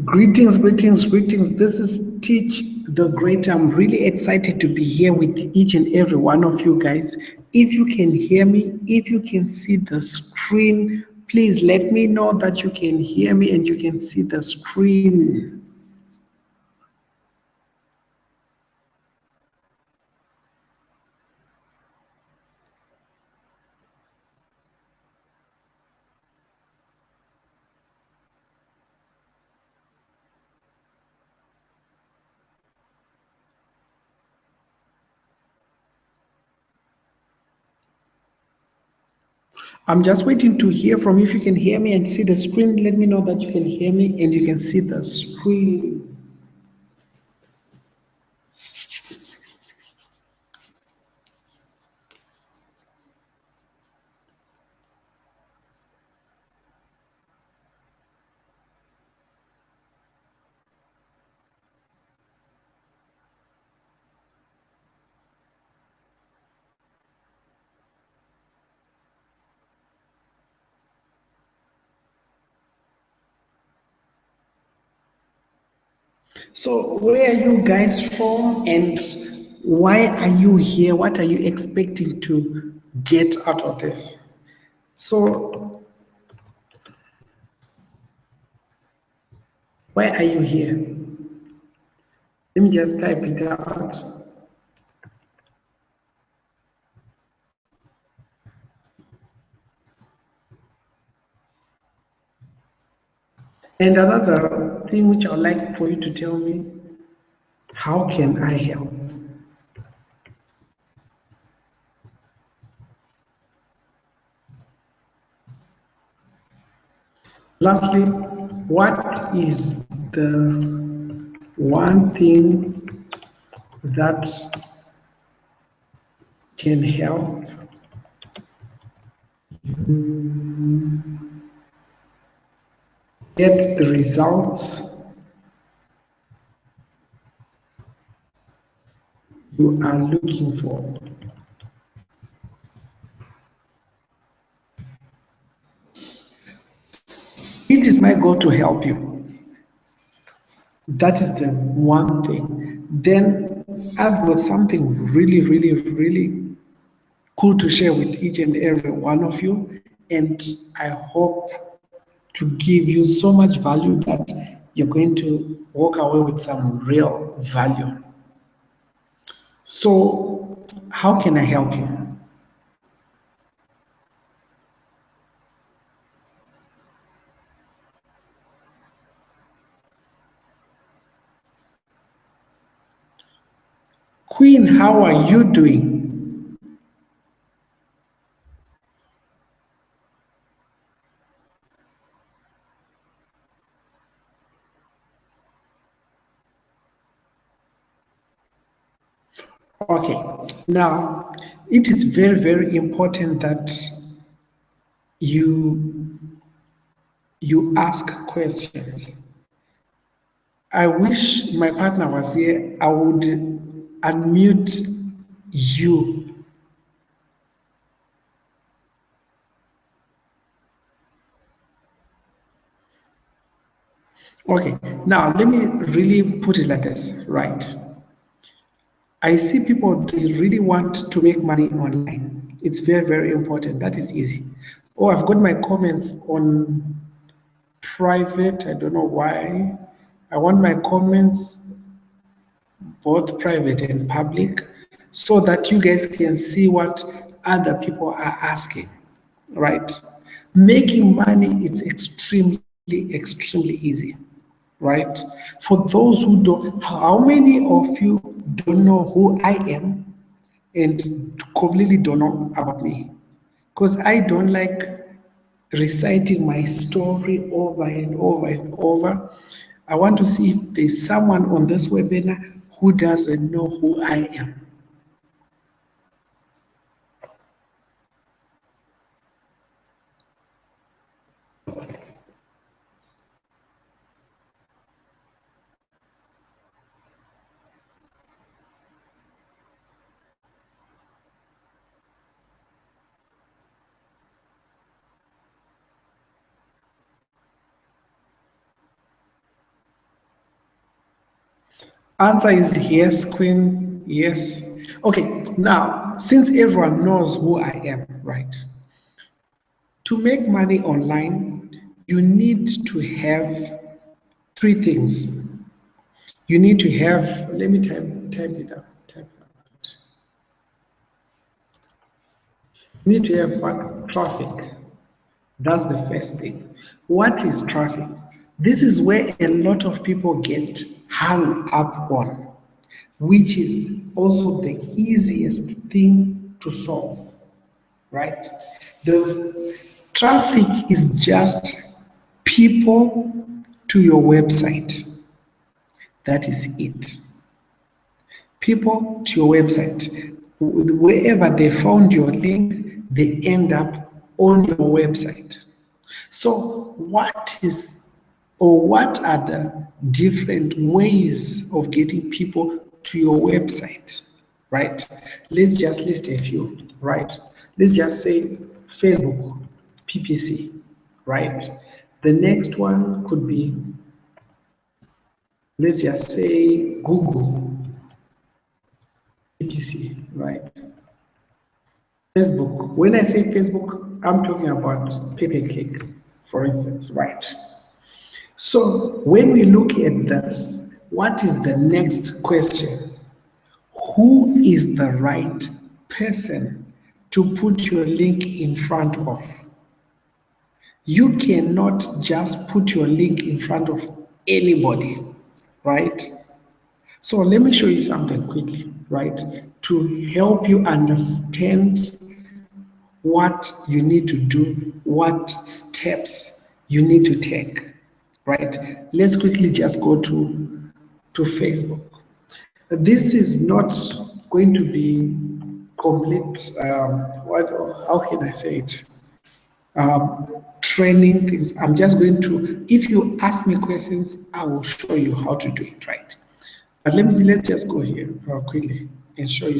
Greetings, greetings, greetings. This is Teach the Great. I'm really excited to be here with each and every one of you guys. If you can hear me, if you can see the screen, please let me know that you can hear me and you can see the screen. I'm just waiting to hear from you. If you can hear me and see the screen, let me know that you can hear me and you can see the screen. So, where are you guys from and why are you here? What are you expecting to get out of this? So, why are you here? Let me just type it out. And another thing which I would like for you to tell me, how can I help? Lastly, what is the one thing that can help get the results you are looking for? It is my goal to help you. That is the one thing. Then I've got something really, really, really cool to share with each and every one of you. And I hope to give you so much value that you're going to walk away with some real value. So, how can I help you? Queen, how are you doing? Okay, now it is very, very important that you you ask questions. I wish my partner was here. I would unmute you. Okay, now let me really put it like this, right? I see people, they really want to make money online. It's very, very important. That is easy. Oh, I've got my comments on private. I don't know why. I want my comments both private and public so that you guys can see what other people are asking, right? Making money is extremely, extremely easy, right? For those who don't, how many of you don't know who I am and completely don't know about me? Because I don't like reciting my story over and over and over. I want to see if there's someone on this webinar who doesn't know who I am. Answer is yes, Queen. Yes. Okay, now, since everyone knows who I am, right? To make money online, you need to have three things. You need to have, let me type it up. Type it out. You need to have what? Traffic. That's the first thing. What is traffic? This is where a lot of people get hung up on, which is also the easiest thing to solve, right? The traffic is just people to your website. That is it. People to your website. Wherever they found your link, they end up on your website. So, what are the different ways of getting people to your website? Right? Let's just list a few, right? Let's just say Facebook, PPC, right? The next one could be, let's just say Google, PPC, right? Facebook. When I say Facebook, I'm talking about pay-per-click, for instance, right? So when we look at this, what is the next question? Who is the right person to put your link in front of? You cannot just put your link in front of anybody, right? So let me show you something quickly, right? To help you understand what you need to do, what steps you need to take, right? Let's quickly just go to Facebook. This is not going to be complete, how can I say it? Training things. I'm just going to, if you ask me questions, I will show you how to do it right. But let's just go here quickly and show you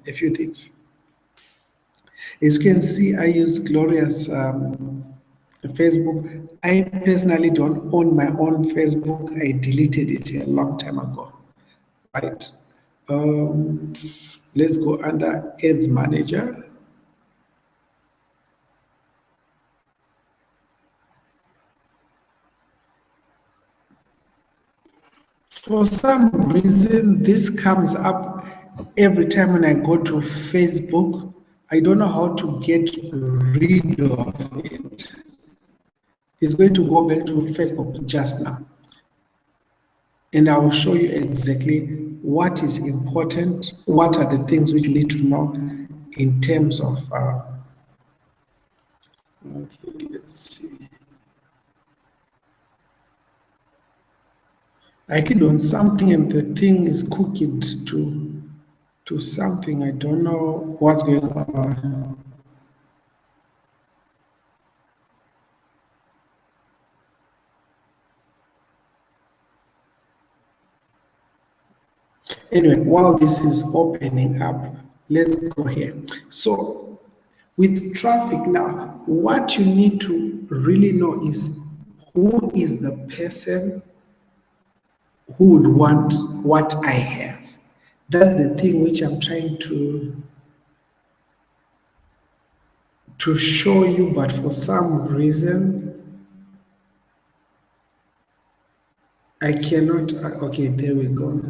a few things. As you can see, I use Glorious Facebook. I personally don't own my own Facebook. I deleted it a long time ago, right? Um, let's go under Ads Manager. For some reason, this comes up every time when I go to Facebook. I don't know how to get rid of it. It's going to go back to Facebook just now. And I will show you exactly what is important, what are the things which you need to know in terms of, okay, let's see. I clicked on something and the thing is cooked to something. I don't know what's going on. Anyway, while this is opening up, let's go here. So with traffic now, what you need to really know is who is the person who would want what I have. That's the thing which I'm trying to show you, but for some reason I cannot. Okay, there we go.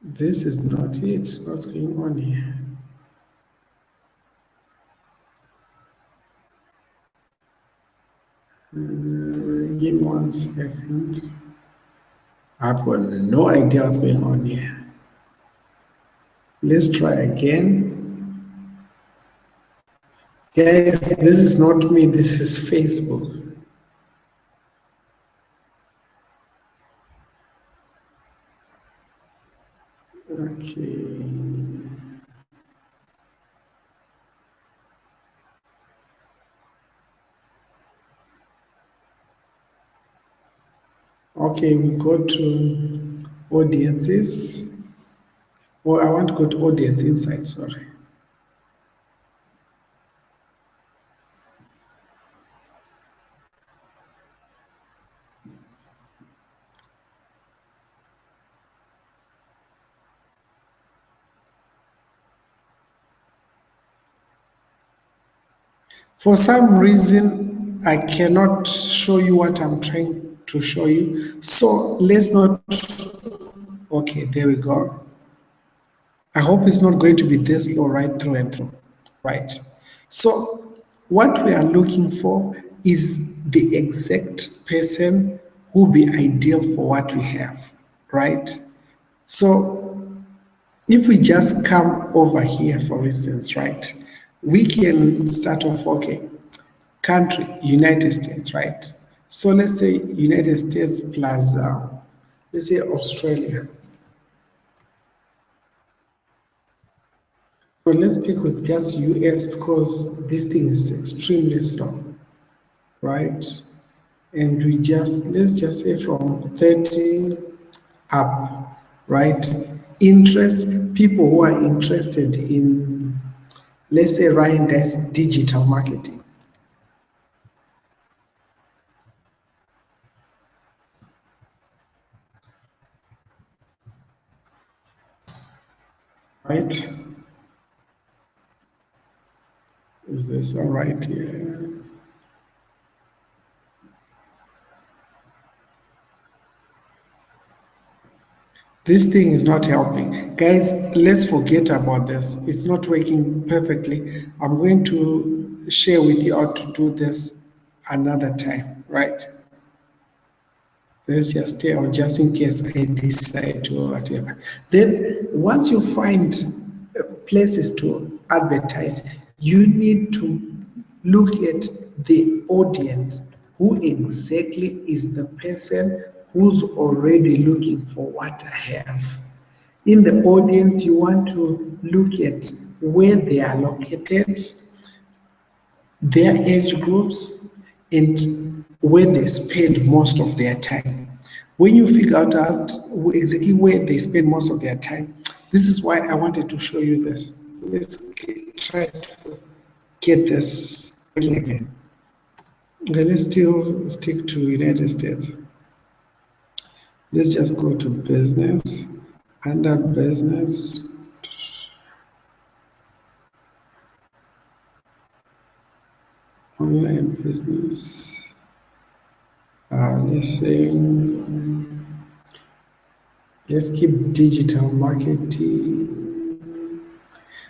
This is not it. What's going on here? Give me 1 second. I've got no idea what's going on here. Let's try again. Guys, this is not me, this is Facebook. Okay. Okay, we go to audiences. Oh, I want to go to audience insight, sorry. For some reason, I cannot show you what I'm trying to show you. So let's not, okay, there we go. I hope it's not going to be this low right through and through, right? So what we are looking for is the exact person who will be ideal for what we have, right? So if we just come over here, for instance, right, we can start off, okay, country, United States, right? So let's say United States plus, let's say Australia. So let's pick with just US because this thing is extremely slow, right? And let's just say from 30 up, right? Interest, people who are interested in, let's say, Ryan Dice digital marketing. Right? Is this all right here? This thing is not helping. Guys, let's forget about this. It's not working perfectly. I'm going to share with you how to do this another time, right? Let's just stay on just in case I decide to whatever. Then once you find places to advertise, you need to look at the audience. Who exactly is the person who's already looking for what I have? In the audience, you want to look at where they are located, their age groups, and where they spend most of their time. When you figure out exactly where they spend most of their time, this is why I wanted to show you this. Let's try to get this working again. Okay, let's still stick to United States. Let's just go to business, under business. Online business. Let's say, let's keep digital marketing.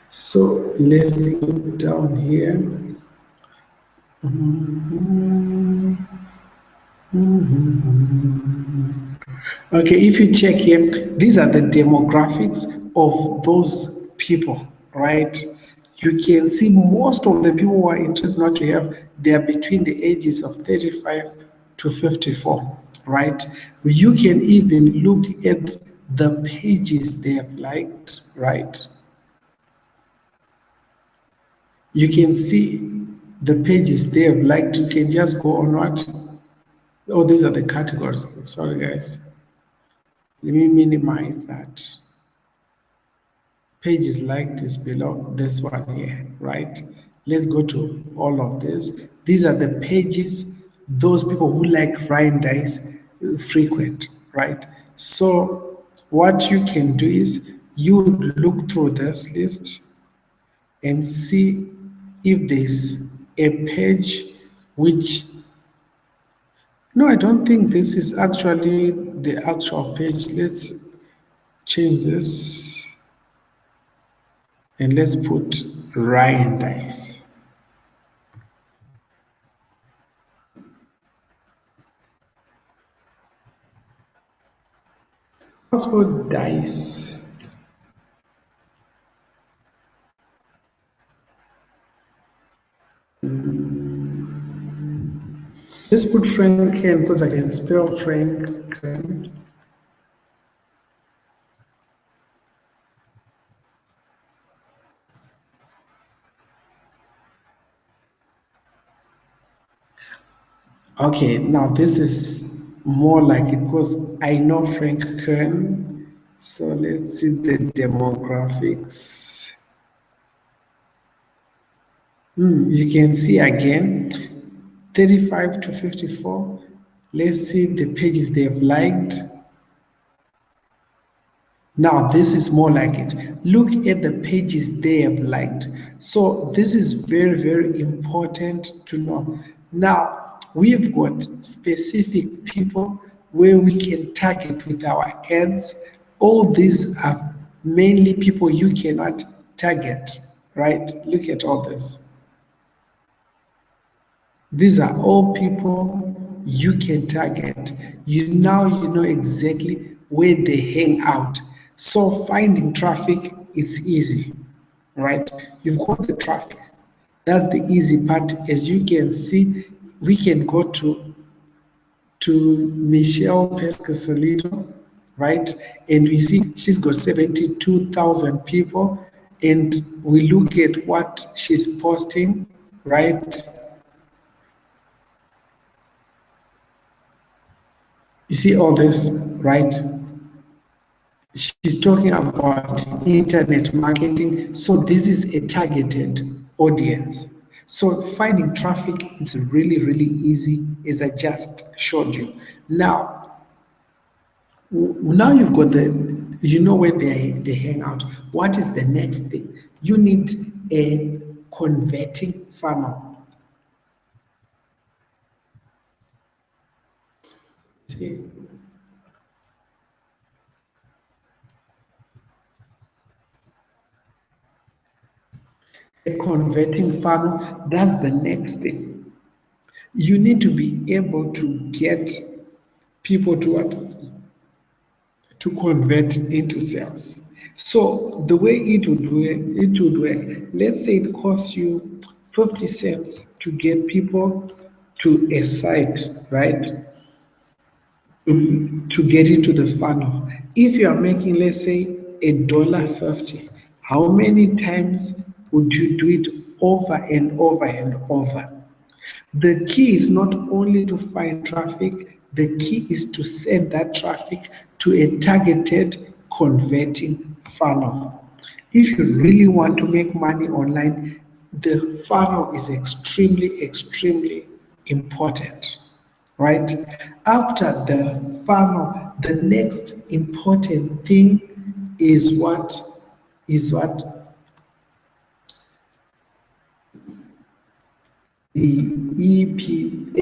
So let's look down here. Okay, if you check here, these are the demographics of those people, right? You can see most of the people who are interested not to have, they are between the ages of 35 to 54, right? You can even look at the pages they have liked, right? You can see the pages they have liked. You can just go on what? Oh, these are the categories. Sorry, guys. Let me minimize that. Pages liked is below this one here, right? Let's go to all of this. These are the pages, those people who like Ryan Dice frequent, right? So what you can do is you look through this list and see if there's a page which, no, I don't think this is actually the actual page. Let's change this and let's put Ryan Dice. Let's put Dice. Let's put Frank Ken because I can spell Frank Ken. Okay, now this is more like it because I know Frank Kern. So let's see the demographics. You can see again 35 to 54. Let's see the pages they've liked. Now, this is more like it. Look at the pages they have liked. So this is very, very important to know. Now, we've got specific people where we can target with our ads. All these are mainly people you cannot target, right? Look at all this. These are all people you can target. You know exactly where they hang out. So finding traffic, it's easy, right? You've got the traffic. That's the easy part. As you can see, we can go to Michelle Pescasolito, right? And we see she's got 72,000 people. And we look at what she's posting, right? You see all this, right? She's talking about internet marketing. So this is a targeted audience. So finding traffic is really, really easy, as I just showed you. Now you've got you know where they hang out. What is the next thing? You need a converting funnel. See? A converting funnel, that's the next thing. You need to be able to get people to what? To convert into sales. So the way it would work, let's say it costs you 50 cents to get people to a site, right? To get into the funnel. If you are making, let's say, $1.50, how many times would you do it over and over and over? The key is not only to find traffic, the key is to send that traffic to a targeted converting funnel. If you really want to make money online, the funnel is extremely, extremely important, right? After the funnel, the next important thing is what? Is what? The EP,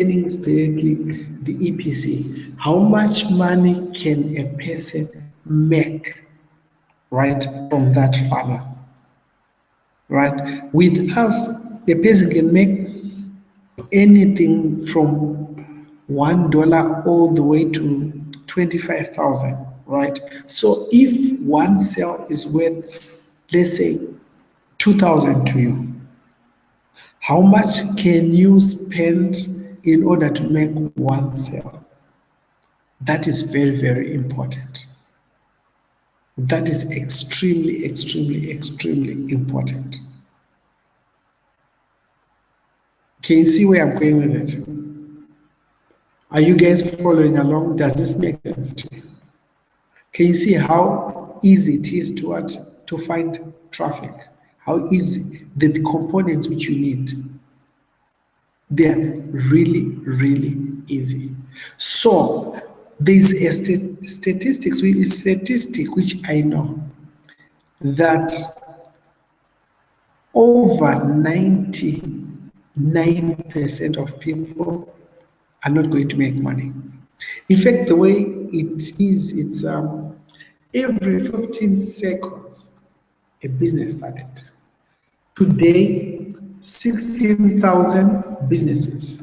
earnings per click, the EPC. How much money can a person make, right, from that funnel? Right? With us, a person can make anything from $1 all the way to 25,000, right? So if one sale is worth, let's say, 2,000 to you, how much can you spend in order to make one sale? That is very, very important. That is extremely, extremely, extremely important. Can you see where I'm going with it? Are you guys following along? Does this make sense to you? Can you see how easy it is to what? To find traffic? How easy the components which you need? They're really, really easy. So there's a statistic which I know that over 99% of people are not going to make money. In fact, the way it is, it's every 15 seconds a business started. Today, 16,000 businesses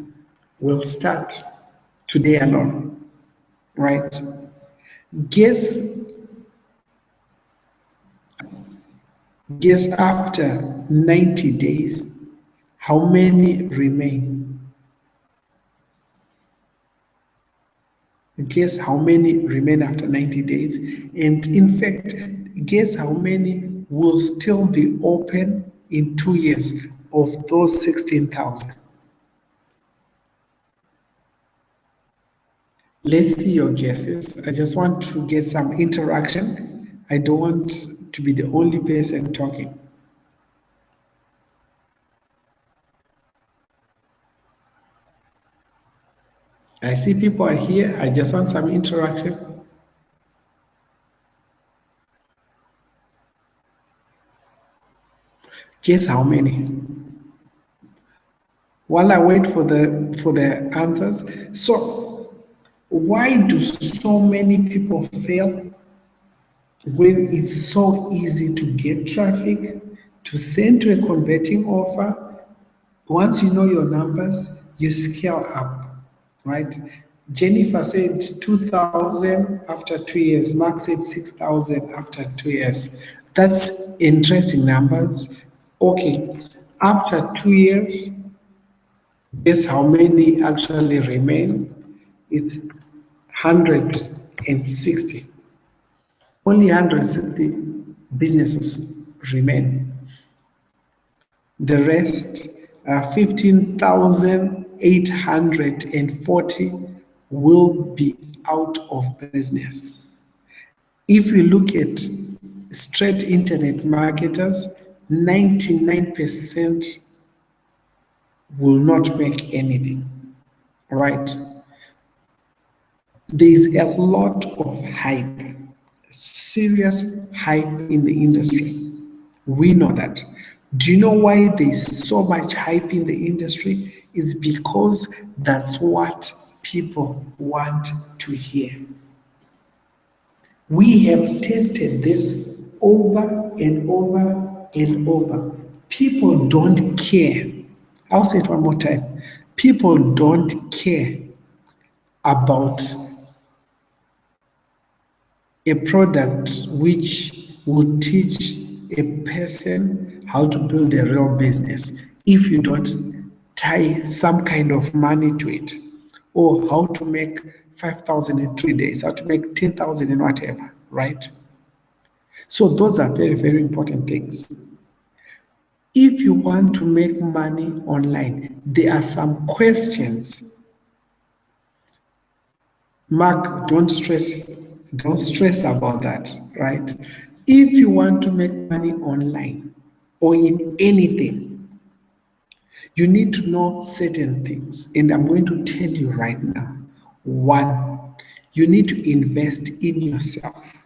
will start today alone, right? Guess after 90 days, how many remain? Guess how many remain after 90 days? And in fact, guess how many will still be open in 2 years of those 16,000? Let's see your guesses. I just want to get some interaction. I don't want to be the only person talking. I see people are here. I just want some interaction. Guess how many? While I wait for the answers, so why do so many people fail when it's so easy to get traffic, to send to a converting offer? Once you know your numbers, you scale up, right? Jennifer said 2,000 after 2 years. Mark said 6,000 after 2 years. That's interesting numbers. Okay, after 2 years, guess how many actually remain? It's 160. Only 160 businesses remain. The rest, 15,840 will be out of business. If you look at straight internet marketers, 99% will not make anything, right? There's a lot of hype, serious hype in the industry. We know that. Do you know why there's so much hype in the industry? It's because that's what people want to hear. We have tested this over and over and over. People don't care. I'll say it one more time. People don't care about a product which will teach a person how to build a real business if you don't tie some kind of money to it, or how to make 5,000 in 3 days, how to make 10,000 in whatever, right? So those are very, very important things. If you want to make money online, there are some questions. Mark, don't stress about that, right? If you want to make money online or in anything, you need to know certain things, and I'm going to tell you right now. One, you need to invest in yourself.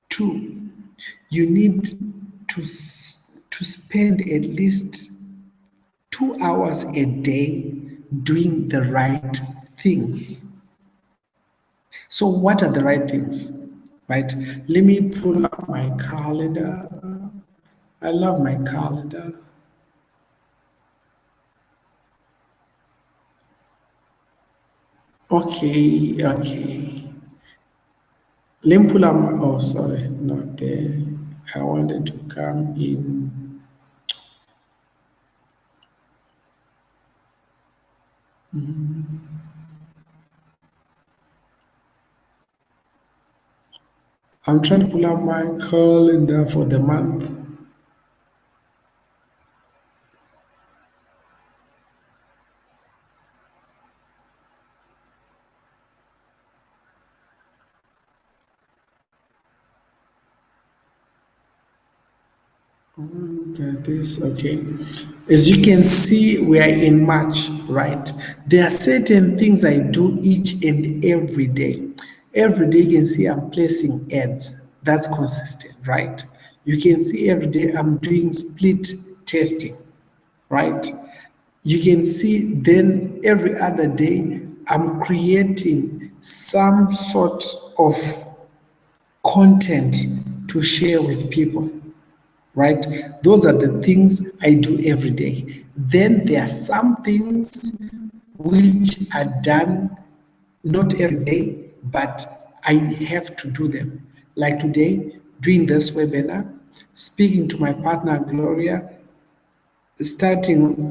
Two, you need to spend at least 2 hours a day doing the right things. So what are the right things, right? Let me pull up my calendar. I love my calendar. Okay. Let me pull up my, oh, sorry, not there. I wanted to come in. I'm trying to pull up my calendar for the month. Okay. As you can see, we are in March, right? There are certain things I do each and every day. Every day you can see I'm placing ads. That's consistent, right? You can see every day I'm doing split testing, right? You can see then every other day I'm creating some sort of content to share with people, right? Those are the things I do every day. Then there are some things which are done not every day, but I have to do them. Like today, doing this webinar, speaking to my partner Gloria, starting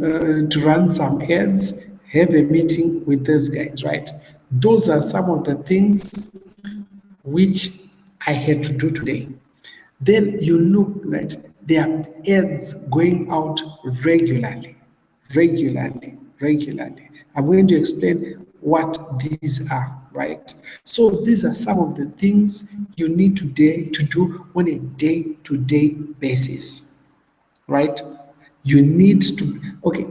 to run some ads, have a meeting with those guys, right? Those are some of the things which I had to do today. Then you look that there are ads going out regularly. I'm going to explain what these are, right? So these are some of the things you need today to do on a day-to-day basis, right? You need to, okay,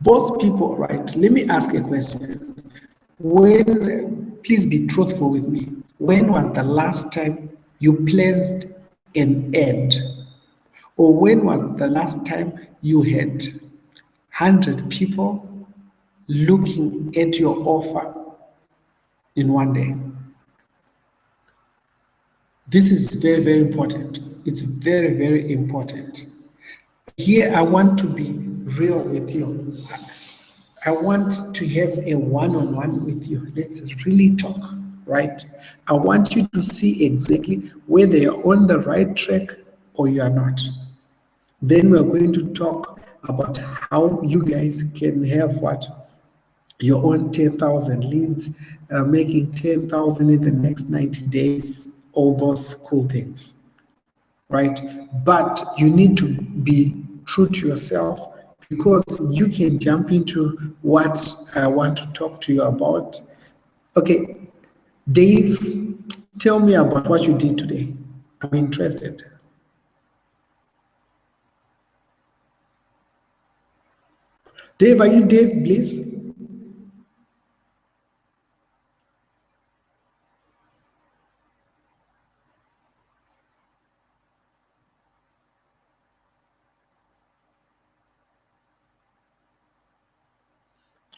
most people, right? Let me ask a question. Please be truthful with me. When was the last time you placed an ad Or when was the last time you had 100 people looking at your offer in one day? This is very, very important. It's very, very important. Here, I want to be real with you. I want to have a one-on-one with you. Let's really talk, right? I want you to see exactly whether you're on the right track or you are not. Then we're going to talk about how you guys can have what? Your own 10,000 leads, making 10,000 in the next 90 days, all those cool things, right? But you need to be true to yourself, because you can jump into what I want to talk to you about. Okay, Dave, tell me about what you did today. I'm interested. Dave, are you Dave, please?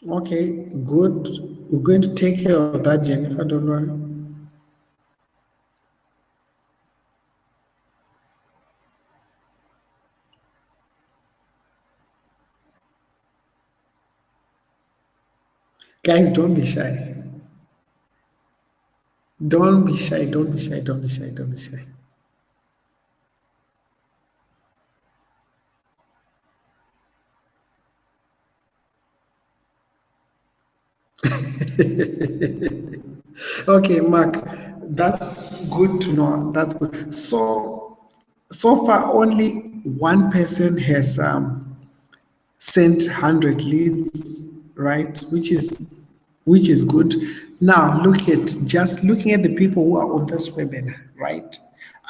Okay, good. We're going to take care of that, Jennifer, don't worry. Guys, don't be shy. Don't be shy, don't be shy, don't be shy, don't be shy. Okay, Mark, that's good to know. That's good. So far, only one person has sent 100 leads, right? Which is good. Now look at, just looking at the people who are on this webinar, right?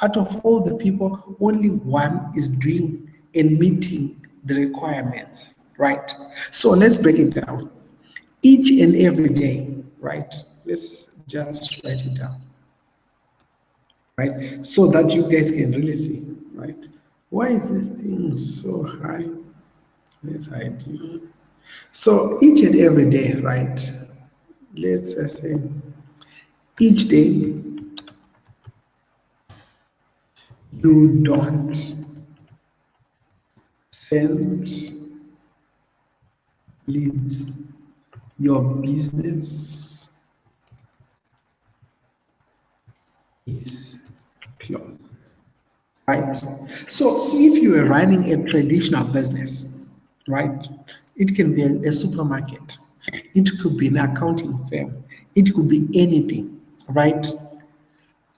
Out of all the people, only one is doing and meeting the requirements, right? So let's break it down. Each and every day, right? Let's just write it down, right? So that you guys can really see, right? Why is this thing so high? Let's hide you. So each and every day, right? Let's say each day you don't send leads, your business is closed. Right. So if you are running a traditional business, right, it can be a supermarket, it could be an accounting firm, it could be anything, right?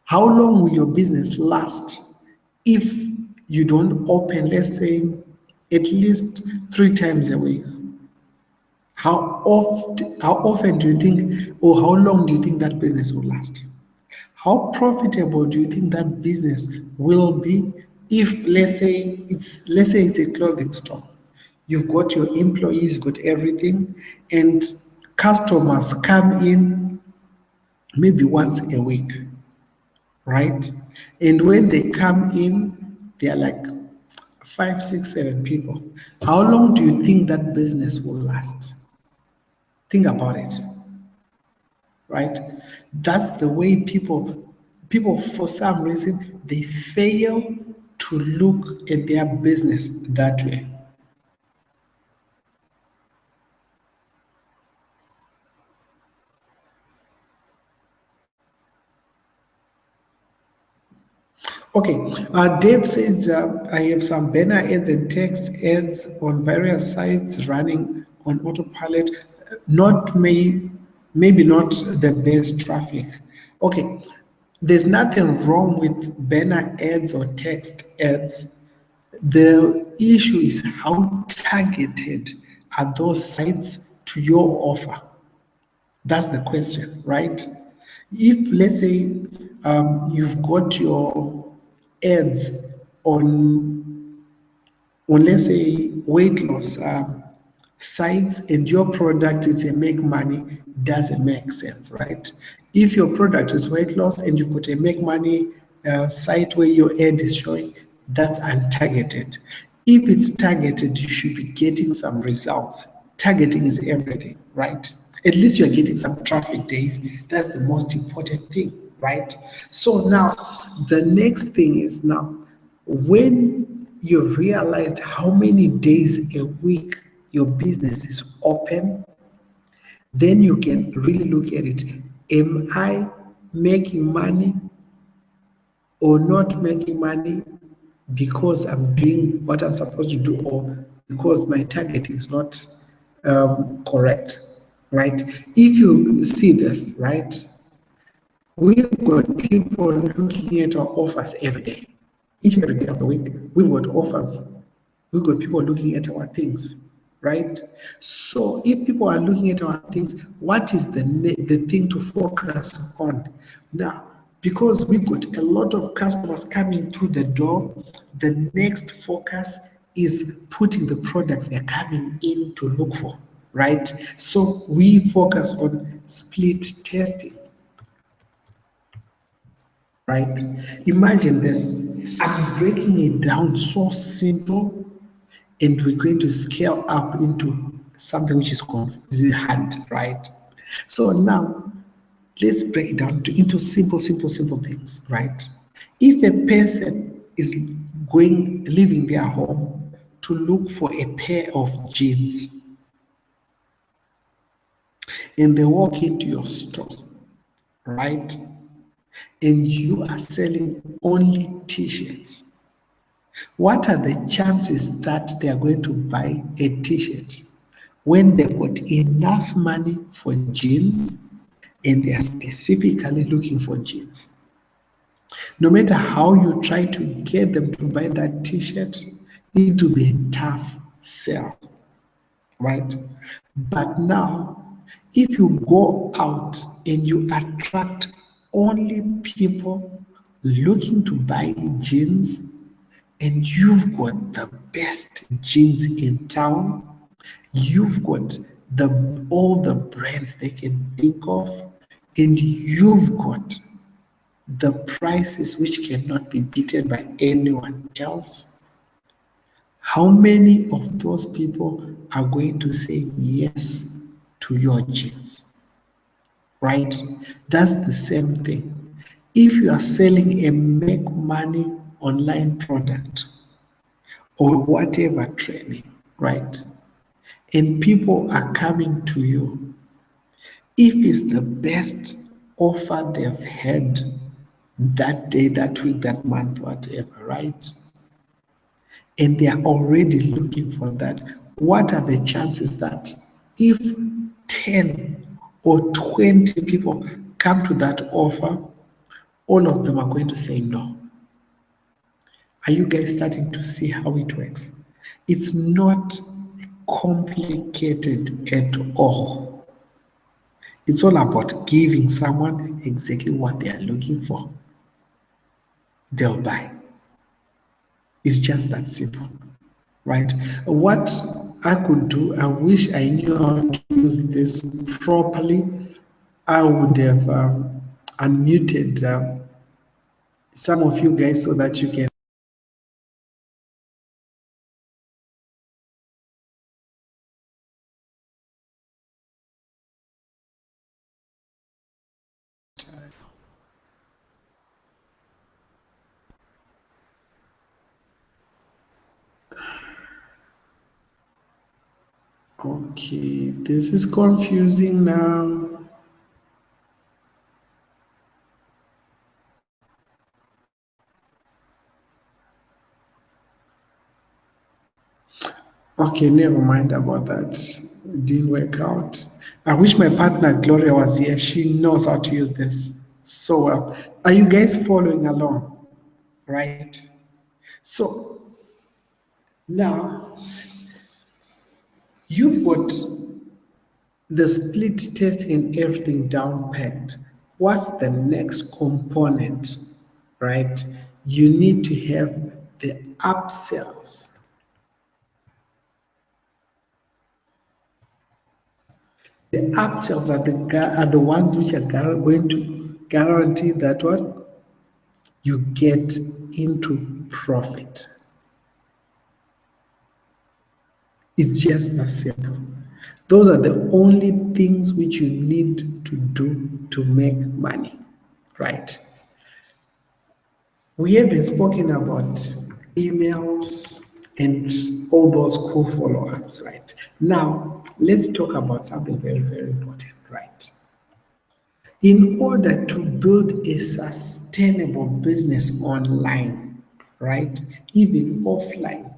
How long will your business last if you don't open, let's say, at least 3 times a week? How often do you think, or how long do you think that business will last? How profitable do you think that business will be if, let's say it's a clothing store? You've got your employees, got everything, and customers come in maybe once a week, right? And when they come in, they are like 5, 6, 7 people. How long do you think that business will last? Think about it, right? That's the way people for some reason they fail to look at their business that way. Okay, Dave says, I have some banner ads and text ads on various sites running on autopilot. Not maybe not the best traffic. Okay, there's nothing wrong with banner ads or text ads. The issue is how targeted are those sites to your offer? That's the question, right? If, let's say, you've got your ads on, let's say, weight loss sites, and your product is a make money, doesn't make sense, right? If your product is weight loss and you've got a make money site where your ad is showing, That's untargeted. If it's targeted, you should be getting some results. Targeting is everything, right? At least you're getting some traffic, Dave. That's the most important thing, right? So now, the next thing is now, when you've realized how many days a week your business is open, then you can really look at it. Am I making money or not making money because I'm doing what I'm supposed to do or because my target is not correct, right? If you see this, right, we've got people looking at our offers every day. Each and every day of the week, we've got offers. We've got people looking at our things, right? So if people are looking at our things, what is the thing to focus on? Now, because we've got a lot of customers coming through the door, the next focus is putting the products they're coming in to look for, right? So we focus on split testing, right? Imagine this. I'm breaking it down so simple, and we're going to scale up into something which is confusing hard, right? So now let's break it down into simple things, right? If a person is leaving their home to look for a pair of jeans, and they walk into your store, right? And you are selling only t-shirts, what are the chances that they are going to buy a t-shirt when they've got enough money for jeans and they are specifically looking for jeans? No matter how you try to get them to buy that t-shirt, it will be a tough sell, right? But now, if you go out and you attract only people looking to buy jeans, and you've got the best jeans in town, you've got all the brands they can think of, and you've got the prices which cannot be beaten by anyone else. How many of those people are going to say yes to your jeans? Right? That's the same thing. If you are selling a make money online product or whatever training, right? And people are coming to you, if it's the best offer they've had that day, that week, that month, whatever, right? And they are already looking for that, what are the chances that if 10 or 20 people come to that offer, all of them are going to say no? Are you guys starting to see how it works? It's not complicated at all. It's all about giving someone exactly what they are looking for. They'll buy. It's just that simple, right? What I could do, I wish I knew how to use this properly. I would have unmuted some of you guys so that you can. Okay, this is confusing now. Okay, never mind about that. It didn't work out. I wish my partner Gloria was here. She knows how to use this so well. Are you guys following along? Right? So now you've got the split testing and everything down packed. What's the next component? Right? You need to have the upsells. The upsells are the ones which are going to guarantee that what you get into profit. It's just that simple. Those are the only things which you need to do to make money, right? We have been spoken about emails and all those cool follow-ups, right? Now, let's talk about something very, very important, right? In order to build a sustainable business online, right, even offline,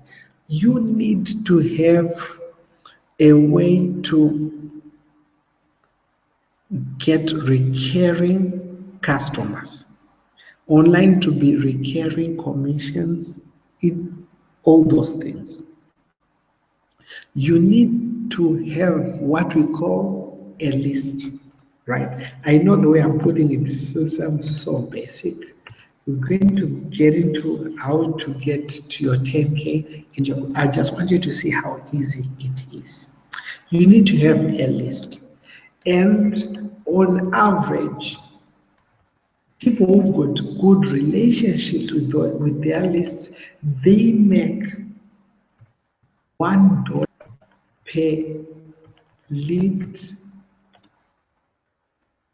you need to have a way to get recurring customers. Online to be recurring commissions, all those things. You need to have what we call a list, right? I know the way I'm putting it sounds so basic. We're going to get into how to get to your 10K, and I just want you to see how easy it is. You need to have a list. And on average, people who've got good relationships with their lists, they make $1 per lead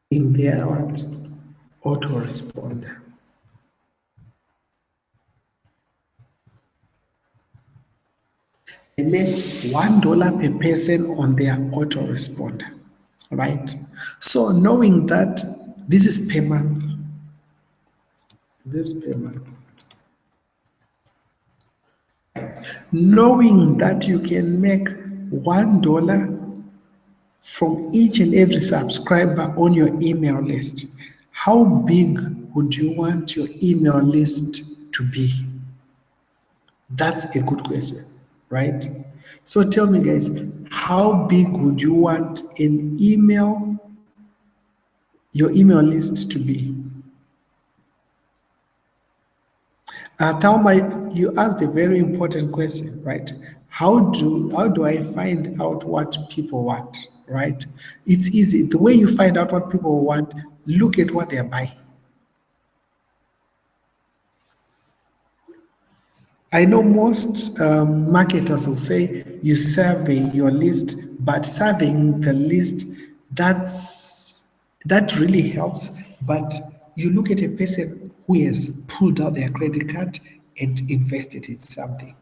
in their autoresponder. They make $1 per person on their autoresponder, right? So knowing that this is per month, knowing that you can make $1 from each and every subscriber on your email list, how big would you want your email list to be? That's a good question, right? So tell me, guys, how big would you want your email list to be? Talma, you asked a very important question, right? How do I find out what people want, right? It's easy. The way you find out what people want, look at what they're buying. I know most marketers will say you survey your list, but surveying the list, that really helps. But you look at a person who has pulled out their credit card and invested in something.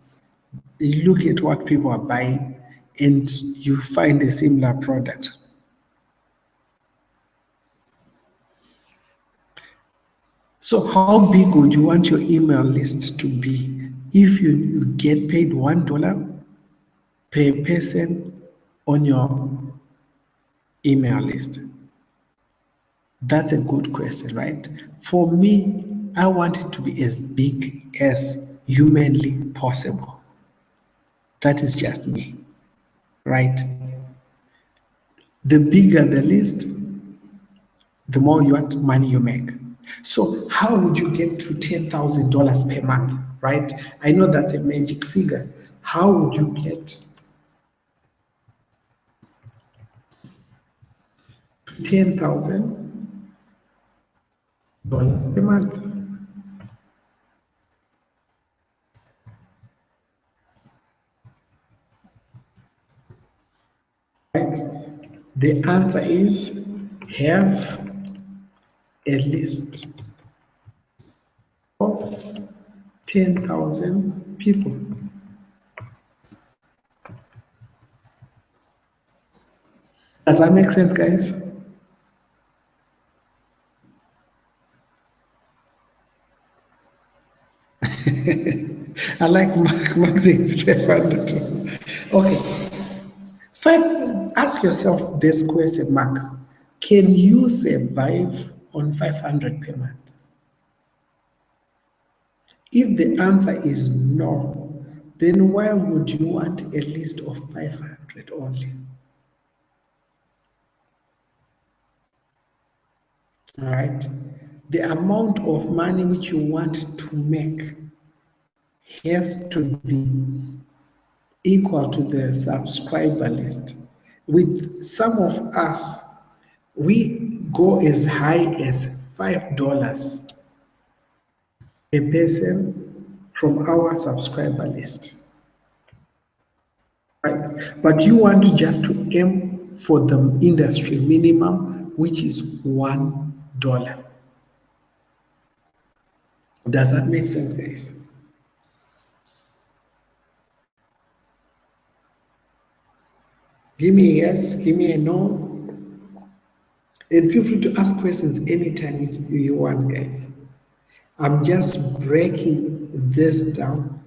You look at what people are buying and you find a similar product. So how big would you want your email list to be if you get paid $1 per person on your email list? That's a good question, right? For me, I want it to be as big as humanly possible. That is just me, right? The bigger the list, the more money you make. So how would you get to $10,000 per month, right? I know that's a magic figure. How would you get to $10,000 per month? Right? The answer is have a list of 10,000 people. Does that make sense, guys? I like Max's reference. Okay. Ask yourself this question, Mark. Can you survive on 500 per month? If the answer is no, then why would you want a list of 500 only? All right. The amount of money which you want to make has to be equal to the subscriber list. With some of us, we go as high as $5 a person from our subscriber list. Right? But you want to just to aim for the industry minimum, which is $1. Does that make sense, guys? Give me a yes, give me a no. And feel free to ask questions anytime you want, guys. I'm just breaking this down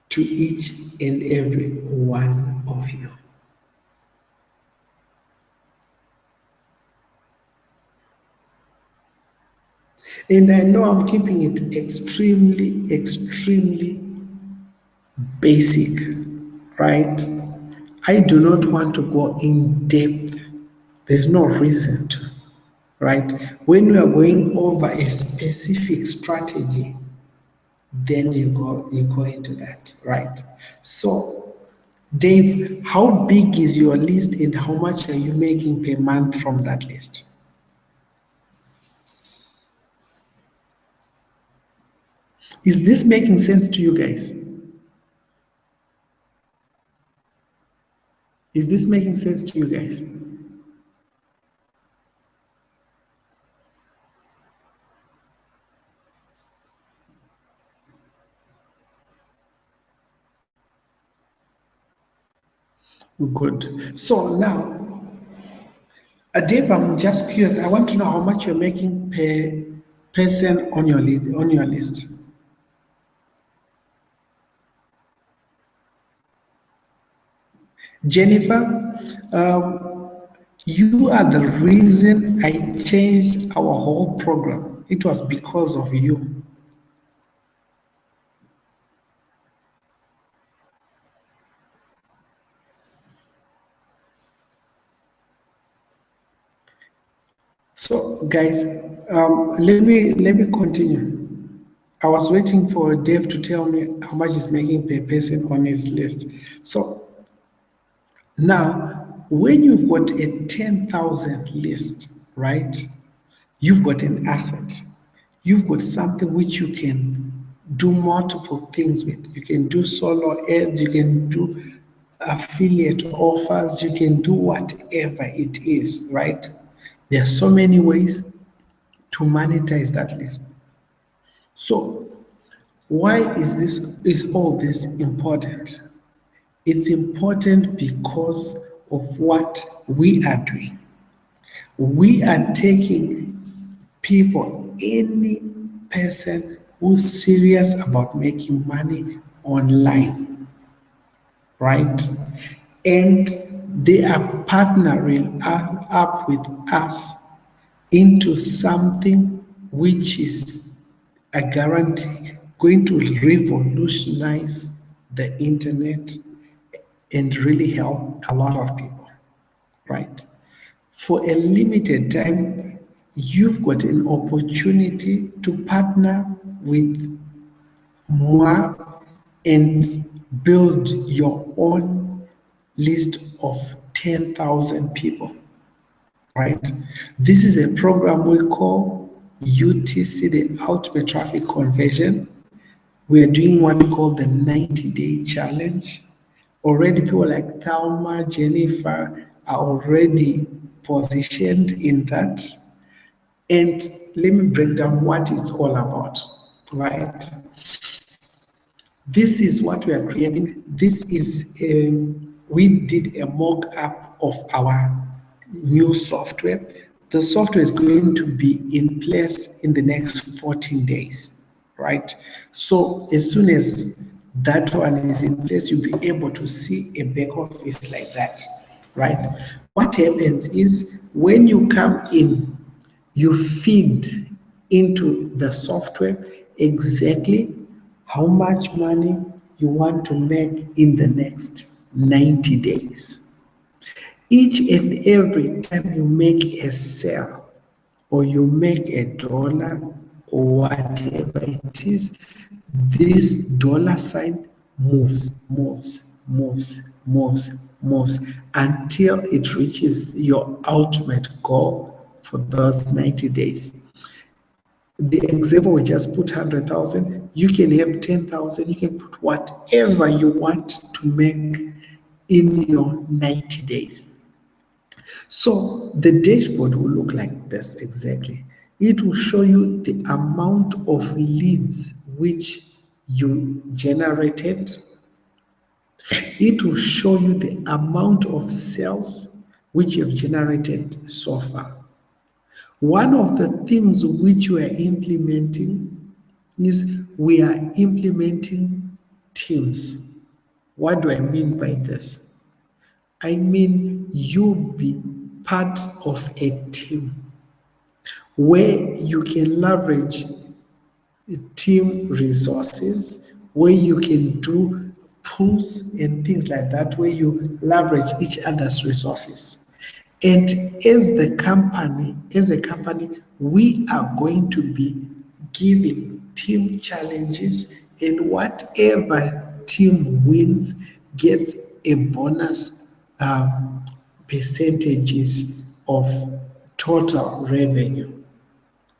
to each and every one of you. And I know I'm keeping it extremely basic, right? I do not want to go in depth. There's no reason to, right? When we are going over a specific strategy, then you go into that, right? So, Dave, how big is your list and how much are you making per month from that list? Is this making sense to you guys? Is this making sense to you guys? Good. So now, Dave, I'm just curious. I want to know how much you're making per person on your list. Jennifer, you are the reason I changed our whole program. It was because of you. So, guys, let me continue. I was waiting for Dave to tell me how much he's making per person on his list. So now, when you've got a 10,000 list, right? You've got an asset. You've got something which you can do multiple things with. You can do solo ads, you can do affiliate offers, you can do whatever it is, right? There are so many ways to monetize that list. So why is all this important? It's important because of what we are doing. We are taking people, any person who's serious about making money online, right? And they are partnering up with us into something which is a guarantee going to revolutionize the internet and really help a lot of people, right? For a limited time, you've got an opportunity to partner with more and build your own list of 10,000 people, right? This is a program we call UTC, the Ultimate Traffic Conversion. We are doing what we call the 90-day challenge. Already people like Thelma, Jennifer are already positioned in that. And let me break down what it's all about, right? This is what we are creating. This is, we did a mock-up of our new software. The software is going to be in place in the next 14 days, right? So as soon as that one is in place, you'll be able to see a back office like that, right? What happens is when you come in, you feed into the software exactly how much money you want to make in the next 90 days. Each and every time you make a sale or you make $1 or whatever it is, this dollar sign moves until it reaches your ultimate goal for those 90 days. the example, we just put 100,000. You can have 10,000. You can put whatever you want to make in your 90 days. So the dashboard will look like this exactly. It will show you the amount of leads which you generated. It will show you the amount of sales which you've generated so far. One of the things which we are implementing is we are implementing teams. What do I mean by this? I mean you be part of a team where you can leverage team resources, where you can do pools and things like that, where you leverage each other's resources. And as a company, we are going to be giving team challenges, and whatever team wins gets a bonus percentages of total revenue,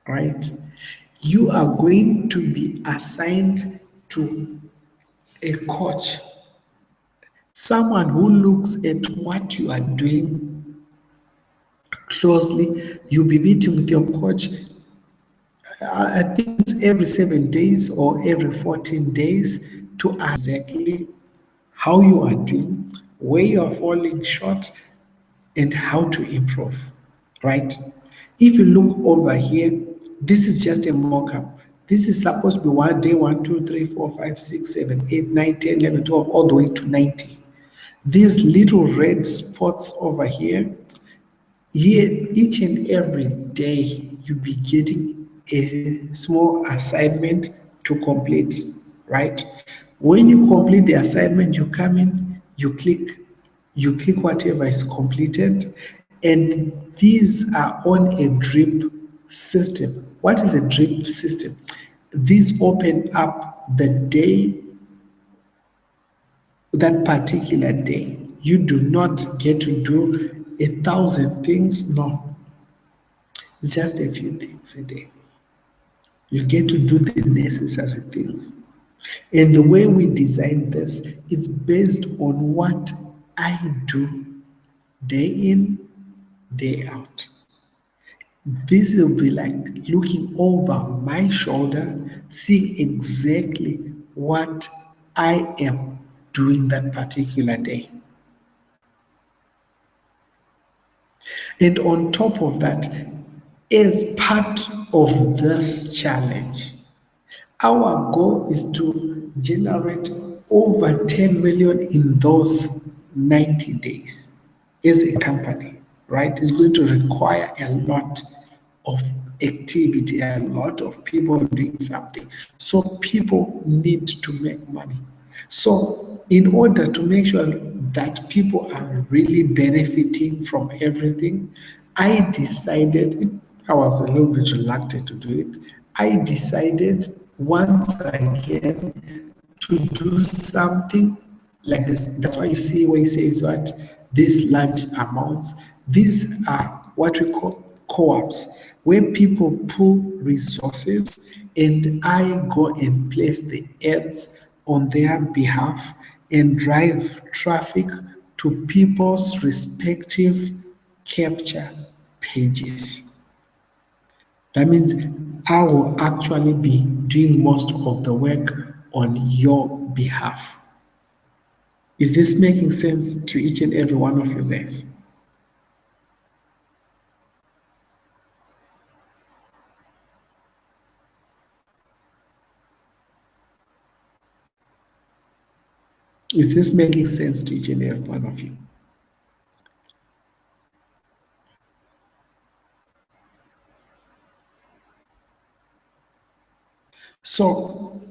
right? You are going to be assigned to a coach, someone who looks at what you are doing closely. You'll be meeting with your coach, I think it's every 7 days or every 14 days, to ask exactly how you are doing, where you are falling short, and how to improve, right? If you look over here, this is just a mock-up. This is supposed to be one day, 1, 2, 3, 4, 5, 6, 7, 8, 9, 10, 11, 12, all the way to 90. These little red spots over here, each and every day you'll be getting a small assignment to complete, right? When you complete the assignment, you come in, you click whatever is completed, and these are on a drip system. What is a drip system? These open up the day, that particular day. You do not get to do 1,000 things, no, just a few things a day. You get to do the necessary things. And the way we design this, it's based on what I do day in, day out. This will be like looking over my shoulder, seeing exactly what I am doing that particular day. And on top of that, as part of this challenge, our goal is to generate over 10 million in those 90 days as a company, right? It's going to require a lot of activity, a lot of people doing something. So people need to make money. So in order to make sure that people are really benefiting from everything, I decided, I was a little bit reluctant to do it. I decided once again to do something like this. That's why you see where he says what these large amounts, these are what we call co-ops, where people pool resources and I go and place the ads on their behalf and drive traffic to people's respective capture pages. That means I will actually be doing most of the work on your behalf. Is this making sense to each and every one of you guys? Is this making sense to each and every one of you? So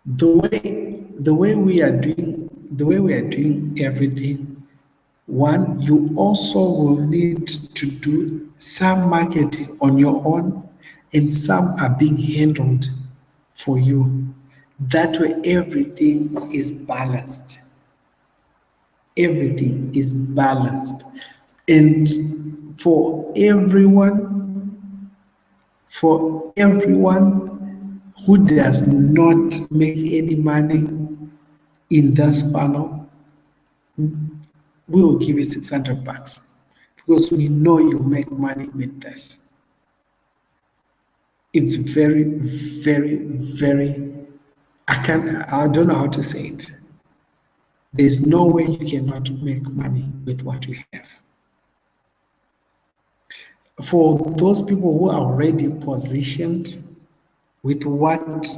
the way we are doing everything, one, you also will need to do some marketing on your own, and some are being handled for you. That way everything is balanced. Everything is balanced. And for everyone, For everyone who does not make any money in this funnel, we will give you 600 bucks because we know you make money with this. It's very, very, very, I don't know how to say it. There's no way you cannot make money with what we have. For those people who are already positioned with those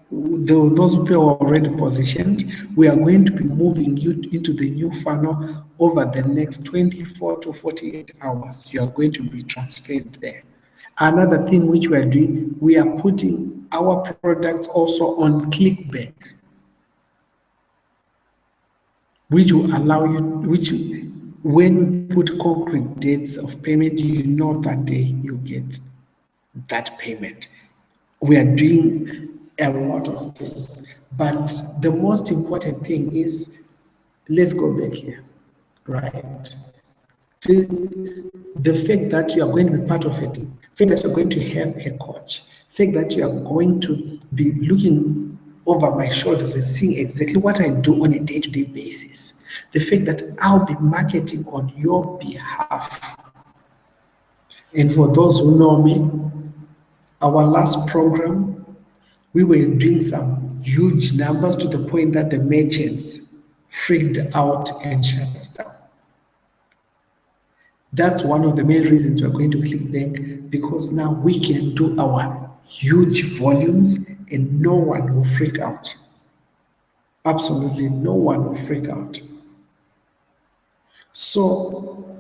people who are already positioned, we are going to be moving you into the new funnel over the next 24 to 48 hours. You are going to be transferred there. Another thing which we are doing, we are putting our products also on ClickBank, which will allow you, when you put concrete dates of payment, you know that day you get that payment. We are doing a lot of things, but the most important thing is, let's go back here, right? The fact that you are going to be part of it, the fact that you're going to have a coach, the fact that you are going to be looking over my shoulders and seeing exactly what I do on a day-to-day basis, the fact that I'll be marketing on your behalf. And for those who know me, our last program, we were doing some huge numbers to the point that the merchants freaked out and shut us down. That's one of the main reasons we're going to ClickBank, because now we can do our huge volumes and no one will freak out. Absolutely no one will freak out. So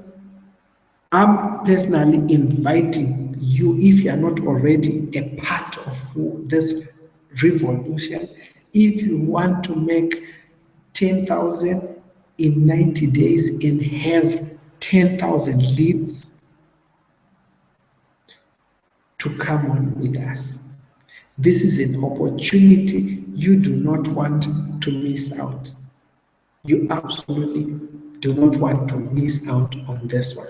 I'm personally inviting you, if you are not already a part of this revolution, if you want to make 10,000 in 90 days and have 10,000 leads, to come on with us. This is an opportunity you do not want to miss out. You absolutely do not want to miss out on this one.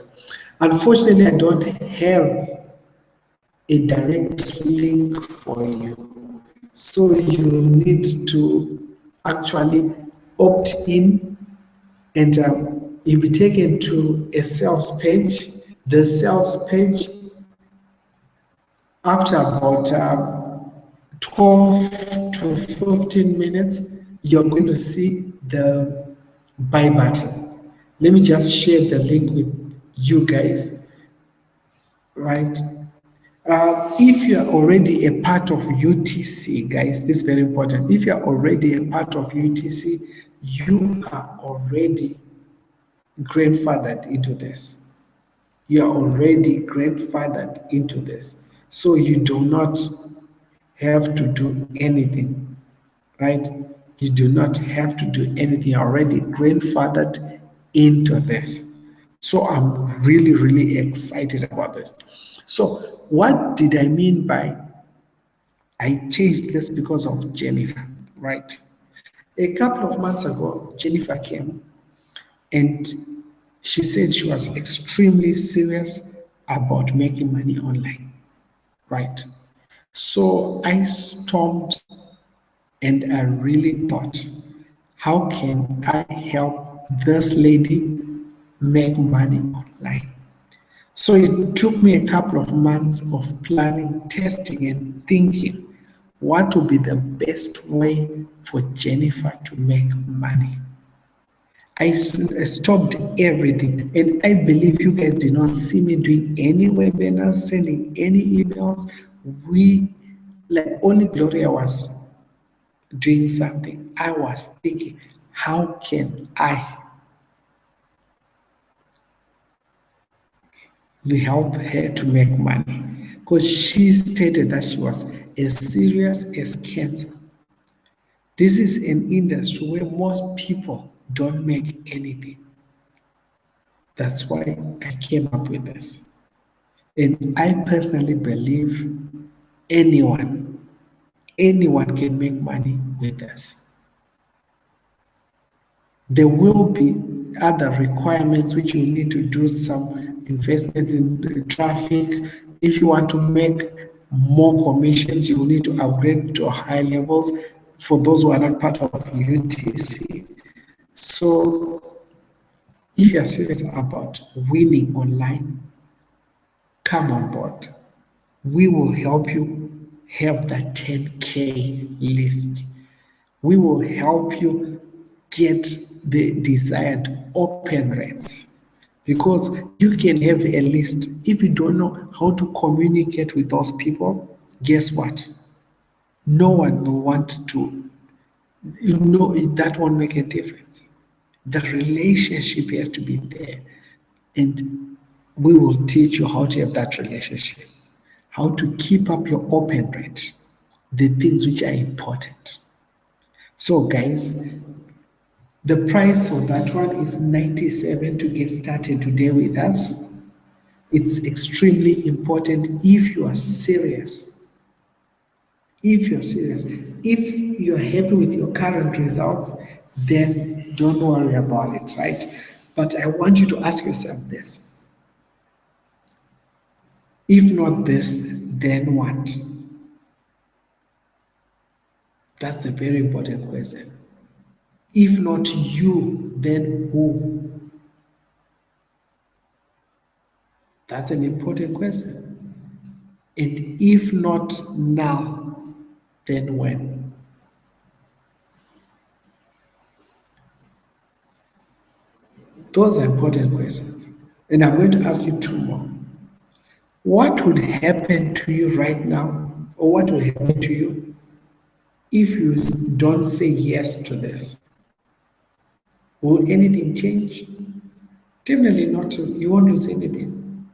Unfortunately, I don't have a direct link for you. So you need to actually opt in, and you'll be taken to a sales page. The sales page, after about 12 to 15 minutes, you're going to see the buy button. Let me just share the link with you guys, right? If you are already a part of UTC, guys, this is very important. If you are already a part of UTC, you are already grandfathered into this. You are already grandfathered into this. So you do not have to do anything, right? You do not have to do anything. Already grandfathered into this. So I'm really, really excited about this. So what did I mean by I changed this because of Jennifer, right? A couple of months ago, Jennifer came and she said she was extremely serious about making money online, right? So I stormed and I really thought, how can I help this lady make money online? So it took me a couple of months of planning, testing, and thinking what would be the best way for Jennifer to make money. I stopped everything, and I believe you guys did not see me doing any webinars, sending any emails. Only Gloria was doing something. I was thinking, how can I help her to make money? Because she stated that she was as serious as cancer. This is an industry where most people don't make anything. That's why I came up with this. And I personally believe anyone can make money with this. There will be other requirements which you need to do some investment in traffic. If you want to make more commissions. You will need to upgrade to higher levels for those who are not part of UTC. So if you are serious about winning online, come on board. We will help you have that 10K list. We will help you get the desired open rates, because you can have a list. If you don't know how to communicate with those people, guess what? No one will want to, that won't make a difference. The relationship has to be there, and we will teach you how to have that relationship, how to keep up your open rate, the things which are important. So guys, the price for that one is 97 to get started today with us. It's extremely important if you are serious. If you're serious, if you're happy with your current results, then don't worry about it, right? But I want you to ask yourself this. If not this, then what? That's a very important question. If not you, then who? That's an important question. And if not now, then when? Those are important questions. And I'm going to ask you two more. What would happen to you right now, or what will happen to you if you don't say yes to this? Will anything change? Definitely not. You won't lose anything.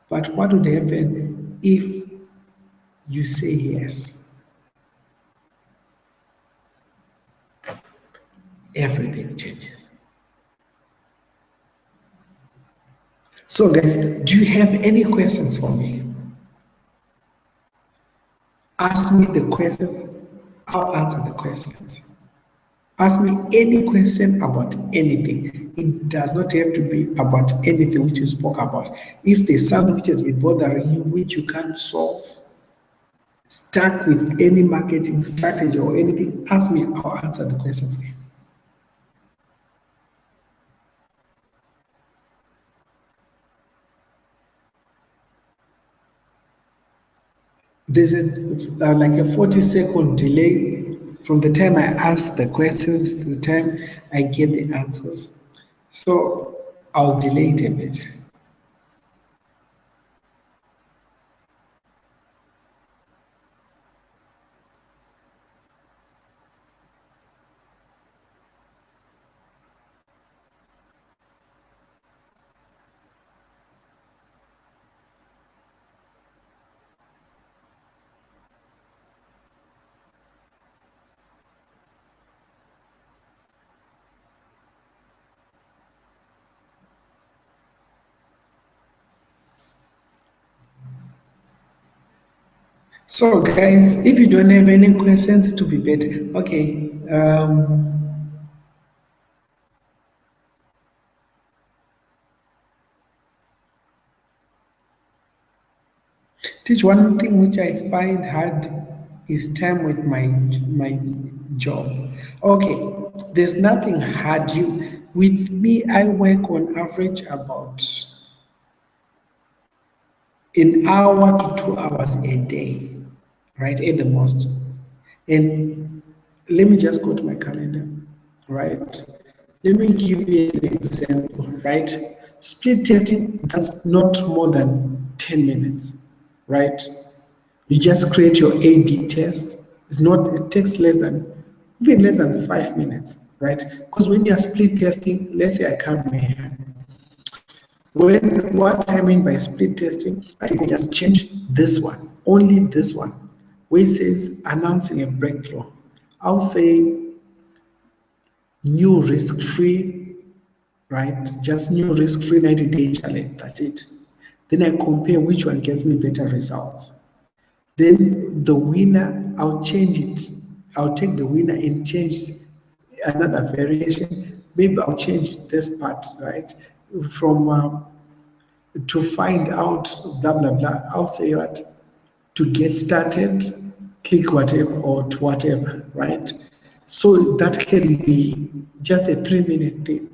But what would happen if you say yes? Everything changes. So guys, do you have any questions for me? Ask me the questions, I'll answer the questions. Ask me any question about anything. It does not have to be about anything which you spoke about. If there's something which has been bothering you, which you can't solve, stuck with any marketing strategy or anything, ask me, I'll answer the question for you. There's like a 40-second delay from the time I ask the questions to the time I get the answers. So I'll delay it a bit. So guys, if you don't have any questions, to be better, okay. Teach one thing which I find hard is time with my job. Okay, there's nothing hard. With me, I work on average about an hour to 2 hours a day, right? At the most. And let me just go to my calendar, right? Let me give you an example, right? Split testing, that's not more than 10 minutes, right? You just create your A/B test. It takes even less than 5 minutes, right? Because when you're split testing, let's say I come here. What I mean by split testing, I can just change this one, only this one, where it says announcing a breakthrough. I'll say new risk-free, right? Just new risk-free 90-day challenge. That's it. Then I compare which one gets me better results. Then the winner, I'll change it. I'll take the winner and change another variation. Maybe I'll change this part, right? From to find out blah blah blah. I'll say what to get started, click whatever or to whatever, right? So that can be just a 3-minute thing,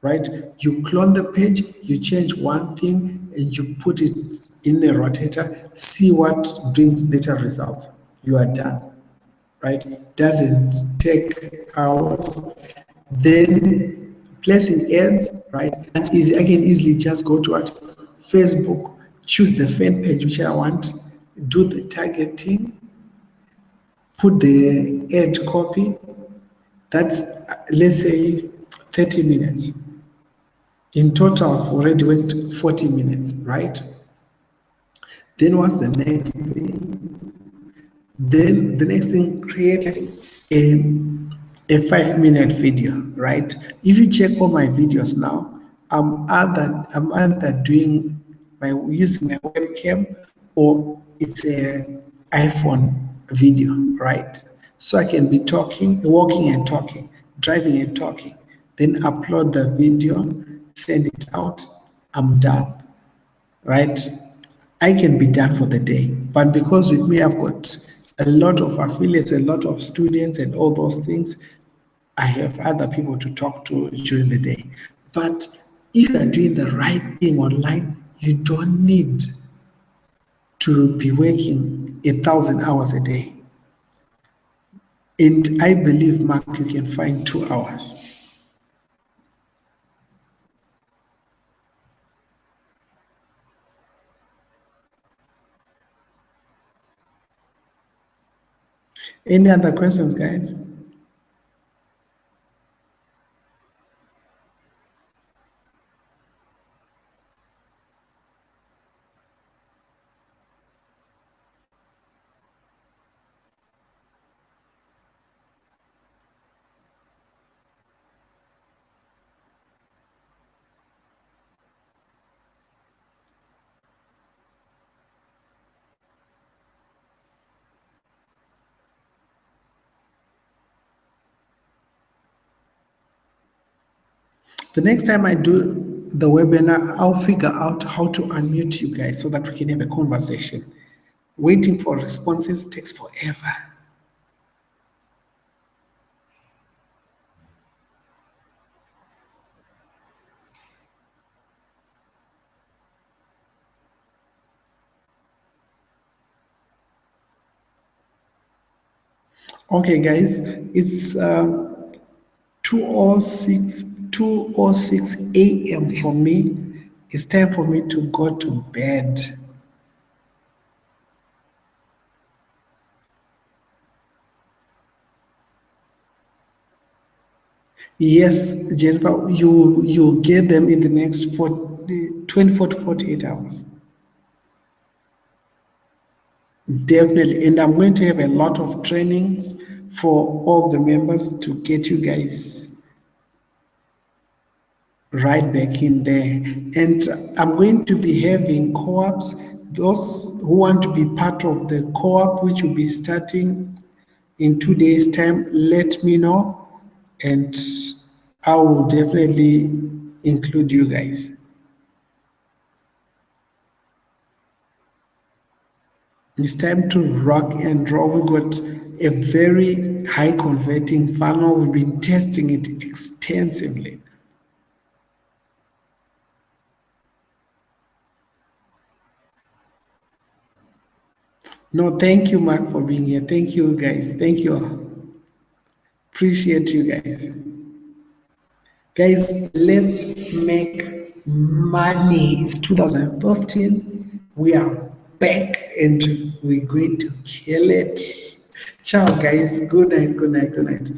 right? You clone the page, you change one thing, and you put it in the rotator, see what brings better results. You are done, right? Doesn't take hours. Then placing ads, right? That's easy. I can easily just go to what? Facebook, choose the fan page which I want, do the targeting, put the ad copy. That's, let's say, 30 minutes. In total, I've already worked 40 minutes, right? Then what's the next thing? Then the next thing, create a 5-minute video, right? If you check all my videos now, I'm either doing using my webcam, or it's a iPhone video, right? So I can be talking, walking and talking, driving and talking, then upload the video, send it out, I'm done, right? I can be done for the day. But because with me, I've got a lot of affiliates, a lot of students, and all those things, I have other people to talk to during the day. But if you are doing the right thing online, you don't need to be working 1,000 hours a day. And I believe, Mark, you can find 2 hours. Any other questions, guys? The next time I do the webinar, I'll figure out how to unmute you guys so that we can have a conversation. Waiting for responses takes forever. Okay, guys, it's 2:06 a.m. for me. It's time for me to go to bed. Yes, Jennifer, you get them in the next 24 to 48 hours. Definitely. And I'm going to have a lot of trainings for all the members to get you guys right back in there. And I'm going to be having co-ops. Those who want to be part of the co-op, which will be starting in 2 days' time, let me know, and I will definitely include you guys. It's time to rock and roll. We've got a very high converting funnel. We've been testing it extensively. No, thank you, Mark, for being here. Thank you, guys. Thank you all. Appreciate you guys. Guys, let's make money. It's 2015. We are back and we're going to kill it. Ciao, guys. Good night, good night, good night.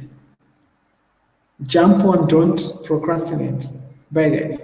Jump on, don't procrastinate. Bye, guys.